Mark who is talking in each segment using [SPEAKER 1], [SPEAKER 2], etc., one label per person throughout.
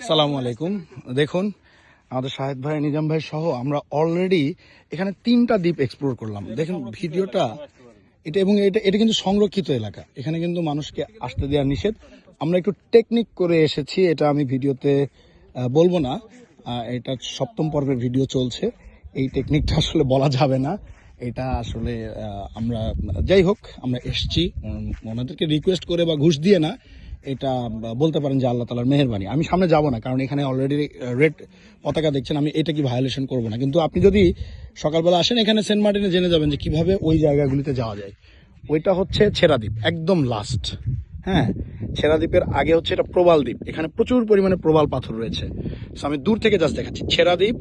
[SPEAKER 1] সালামু আলাইকুম। দেখুন আমাদের শাহেদ ভাই, নিজাম ভাই সহ আমরা অলরেডি এখানে 3টা দ্বীপ এক্সপ্লোর করলাম। দেখুন ভিডিওটা এটা, এবং এটা কিন্তু সংরক্ষিত এলাকা, এখানে কিন্তু মানুষকে আসতে দেওয়া নিষেধ। আমরা একটু টেকনিক করে এসেছি, এটা আমি ভিডিওতে বলবো না। এটা 7ম পর্বের ভিডিও চলছে, এই টেকনিকটা আসলে বলা যাবে না। এটা আসলে আমরা যাই হোক আমরা এসছি ওনাদেরকে রিকোয়েস্ট করে বা ঘুষ দিয়ে না, এটা বলতে পারেন যে আল্লাহ তাআলার মেহেরবানি। আমি সামনে যাব না, কারণ এখানে অলরেডি রেড পতাকা দেখছেন, আমি এটা কি ভায়োলেশন করব না। কিন্তু আপনি যদি সকালবেলা আসেন এখানে সেন্ট মার্টিনে, জেনে যাবেন যে কিভাবে ওই জায়গাগুলিতে যাওয়া যায়। ওইটা হচ্ছে ছেড়া দ্বীপ, একদম লাস্ট। হ্যাঁ, ছেড়া দ্বীপের আগে হচ্ছে এটা প্রবাল দ্বীপ, এখানে প্রচুর পরিমাণে প্রবাল পাথর রয়েছে। আমি দূর থেকে জাস্ট দেখাচ্ছি ছেড়া দ্বীপ,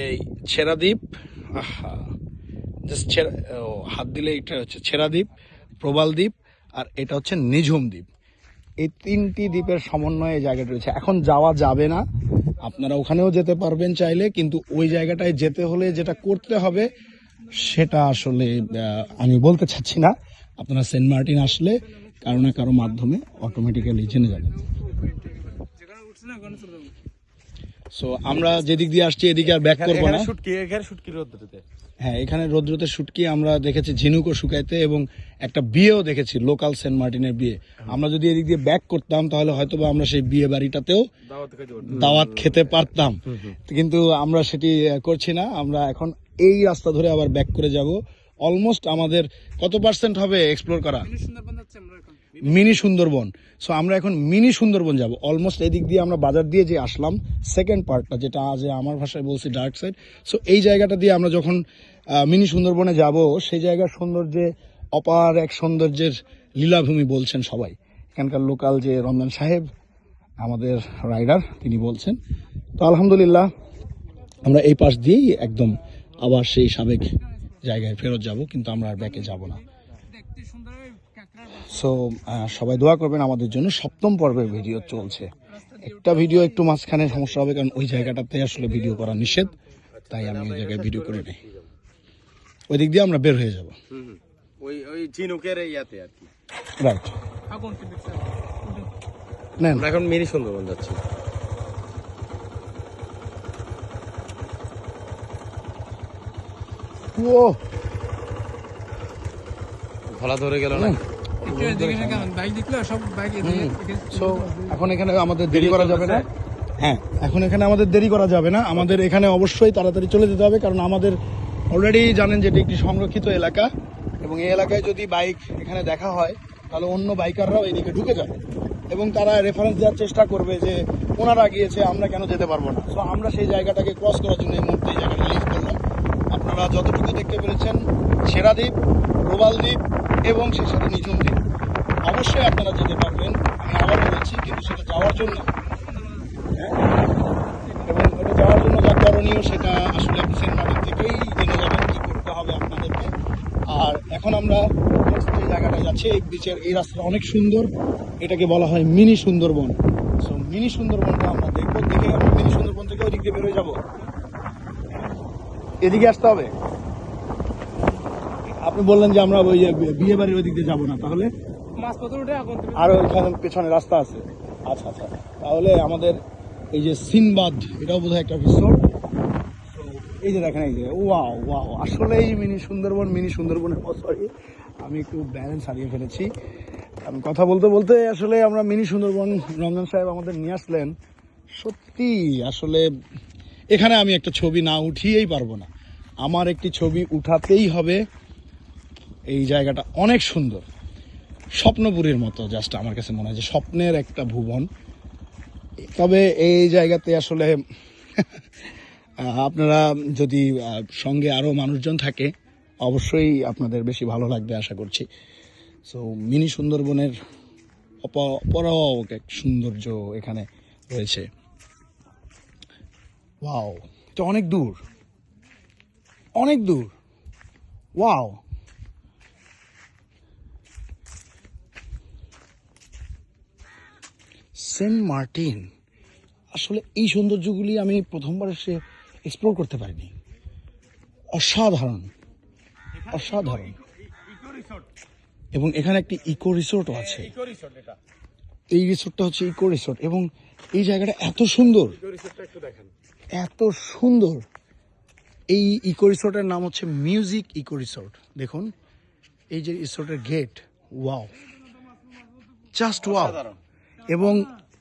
[SPEAKER 1] এই ছেড়া দ্বীপ, জাস্ট হাত দিলে এটা হচ্ছে ছেড়া দ্বীপ, প্রবাল দ্বীপ, আর এটা হচ্ছে নিঝুম দ্বীপ। এই 3টি দ্বীপের সমন্বয়ে জায়গাটা রয়েছে। এখন যাওয়া যাবে না, আপনারা ওখানেও যেতে পারবেন চাইলে, কিন্তু ওই জায়গাটায় যেতে হলে যেটা করতে হবে সেটা আসলে আমি বলতে চাচ্ছি না। আপনারা সেন্ট মার্টিন আসলে কারো না কারো মাধ্যমে অটোমেটিক্যালি জেনে যাবেন। সো আমরা যেদিক দিয়ে আসছি এদিকে আর ব্যাক করবো না। হ্যাঁ, এখানে রৌদ্রতে শুটকি আমরা দেখেছি, ঝিনুকও শুকাইতে, এবং একটা বিয়েও দেখেছি, লোকাল সেন্ট মার্টিনের বিয়ে। আমরা যদি এদিক দিয়ে ব্যাক করতাম তাহলে হয়তোবা আমরা সেই বিয়ে বাড়িটাতেও দাওয়াত খেতে পারতাম, কিন্তু আমরা সেটি করছি না। আমরা এখন এই রাস্তা ধরে আবার ব্যাক করে যাব। অলমোস্ট আমাদের কত % হবে এক্সপ্লোর করা? মিনি সুন্দরবন। সো আমরা এখন মিনি সুন্দরবন যাব। অলমোস্ট এদিক দিয়ে আমরা বাজার দিয়ে যে আসলাম, সেকেন্ড পার্টটা যেটা আজ আমার ভাষায় বলছি ডার্ক সাইড। সো এই জায়গাটা দিয়ে আমরা যখন মিনি সুন্দরবনে যাব, সেই জায়গার সৌন্দর্যে অপার এক সৌন্দর্যের লীলাভূমি বলছেন সবাই। এখানকার লোকাল যে রমজান সাহেব আমাদের রাইডার, তিনি বলছেন। তো আলহামদুলিল্লাহ আমরা এই পাশ দিয়েই একদম আবার সেই সাবেক জায়গায় ফেরত যাব, কিন্তু আমরা আর ব্যাকে যাব না। সো সবাই দোয়া করবেন আমাদের জন্য। 7ম পর্বের ভিডিও চলছে, একটা ভিডিও একটু মাঝখানে সমস্যা হবে, কারণ ওই জায়গাটাতে আসলে ভিডিও করা নিষেধ, তাই আমি ওই জায়গায় ভিডিও করে নেই। ওই দিক দিয়ে আমরা বের হয়ে যাব,
[SPEAKER 2] ওই ঝিনুকের ইয়াতে আর কি।
[SPEAKER 1] রাইট। নেন,
[SPEAKER 2] এখন মিনি সুন্দরবন যাচ্ছি।
[SPEAKER 1] ও
[SPEAKER 2] ধরা ধরে গেল না।
[SPEAKER 1] সো এখন এখানে আমাদের দেরি করা যাবে না। হ্যাঁ, এখন এখানে আমাদের দেরি করা যাবে না, আমাদের এখানে অবশ্যই তাড়াতাড়ি চলে যেতে হবে, কারণ আমাদের অলরেডি জানেন যে এটি একটি সংরক্ষিত এলাকা, এবং এই এলাকায় যদি বাইক এখানে দেখা হয় তাহলে অন্য বাইকাররাও এদিকে ঢুকে যাবে, এবং তারা রেফারেন্স দেওয়ার চেষ্টা করবে যে ওনারা গিয়েছে, আমরা কেন যেতে পারবো না। সো আমরা সেই জায়গাটাকে ক্রস করার জন্য এই মুহূর্তে এই জায়গাটা রিলিজ করলাম। আপনারা যতটুকু দেখতে পেরেছেন ছেড়া দ্বীপ, প্রবাল দ্বীপ এবং সেই সাথে নিঝুম দ্বীপ, অবশ্যই আপনারা যেতে পারবেন, আমি আবারও বলছি। কিন্তু সেটা যাওয়ার জন্য, এবং ওটা যাওয়ার জন্য যা করণীয় সেটা আসলে আপনি সেন্ট মার্টিন থেকেই জেনে যাবেন কি করতে হবে আপনাদেরকে। আর এখন আমরা যে জায়গাটা যাচ্ছি, এই বিচের এই রাস্তাটা অনেক সুন্দর, এটাকে বলা হয় মিনি সুন্দরবন। সো মিনি সুন্দরবনটা আমরা দেখবো, দেখে আমরা মিনি সুন্দরবন থেকে ওই দিক দিয়ে বেরোয় যাবো। এদিকে আসতে হবে। আপনি বললেন যে আমরা ওই বিয়ে বাড়ির ওই দিক দিয়ে যাবো না, তাহলে আর ওইখানে পেছনে রাস্তা আছে। আচ্ছা আচ্ছা, তাহলে আমাদের এই যে সিনবাদ, এটাও বোধহয় একটা রিসোর্ট। এই যে দেখেন, এই যে ওয়াও ওয়াও, আসলেই মিনি সুন্দরবন। মিনি সুন্দরবনের সরি, আমি একটু ব্যালেন্স হারিয়ে ফেলেছি। আমি কথা বলতে বলতে আসলে আমরা মিনি সুন্দরবন, রমজান সাহেব আমাদের নিয়ে আসলেন। সত্যি আসলে এখানে আমি একটা ছবি না উঠিয়েই পারবো না, আমার একটি ছবি উঠাতেই হবে। এই জায়গাটা অনেক সুন্দর, স্বপ্নপুরীর মতো, জাস্ট আমার কাছে মনে হয় যে স্বপ্নের একটা ভুবন। তবে এই জায়গাতে আসলে আপনারা যদি সঙ্গে আরও মানুষজন থাকে অবশ্যই আপনাদের বেশি ভালো লাগবে আশা করছি। সো মিনি সুন্দরবনের অপরক এক সৌন্দর্য এখানে রয়েছে। ওয়াও, এটা অনেক দূর, অনেক দূর। ওয়াও, সেন্ট মার্টিন, আসলে এই সৌন্দর্যগুলি আমি প্রথমবার এসে এক্সপ্লোর করতে পারিনি। অসাধারণ, অসাধারণ। এবং এখানে একটি ইকো রিসোর্টও আছে। এই রিসোর্টটা হচ্ছে ইকো রিসোর্ট এবং এই জায়গাটা এত সুন্দর, এত সুন্দর। এই ইকো রিসোর্টের নাম হচ্ছে মিউজিক ইকো রিসোর্ট। দেখুন এই যে রিসোর্টের গেট, ওয়াও, জাস্ট ওয়াও। এবং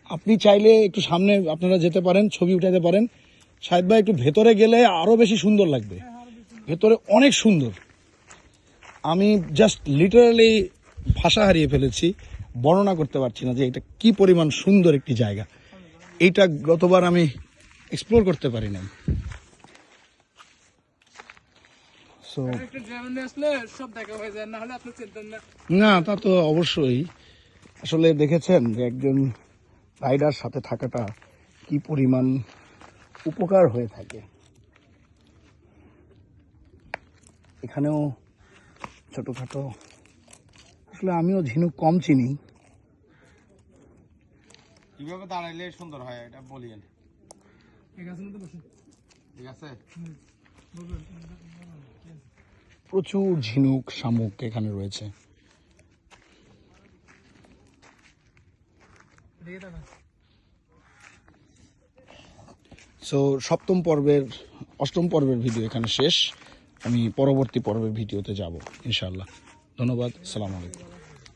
[SPEAKER 1] আপনি চাইলে একটু সামনে আপনারা যেতে পারেন, ছবি উঠাতে পারেন। শাহেদ ভাই একটু ভেতরে গেলে আরো বেশি সুন্দর লাগবে, ভেতরে অনেক সুন্দর। আমি জাস্ট লিটারালি ভাষা হারিয়ে ফেলেছি, বর্ণনা করতে পারছি না যে এটা কি পরিমাণ সুন্দর একটি জায়গা। এইটা গতবার আমি এক্সপ্লোর করতে পারি নাই। So, না তা তো অবশ্যই। আসলে দেখেছেন যে একজন রাইডার সাথে থাকাটা কি পরিমাণ উপকার হয়ে থাকে। এখানেও ছোটখাটো, আসলে আমিও ঝিনুক কম চিনি।
[SPEAKER 2] কিভাবে দাঁড়াইলে সুন্দর হয় এটা বলিয়েন। ঠিক আছে।
[SPEAKER 1] প্রচুর ঝিনুক শামুক এখানে রয়েছে। সো অষ্টম পর্বের ভিডিও এখানে শেষ। আমি পরবর্তী পর্বের ভিডিওতে যাব ইনশাআল্লাহ। ধন্যবাদ, আসসালামু আলাইকুম।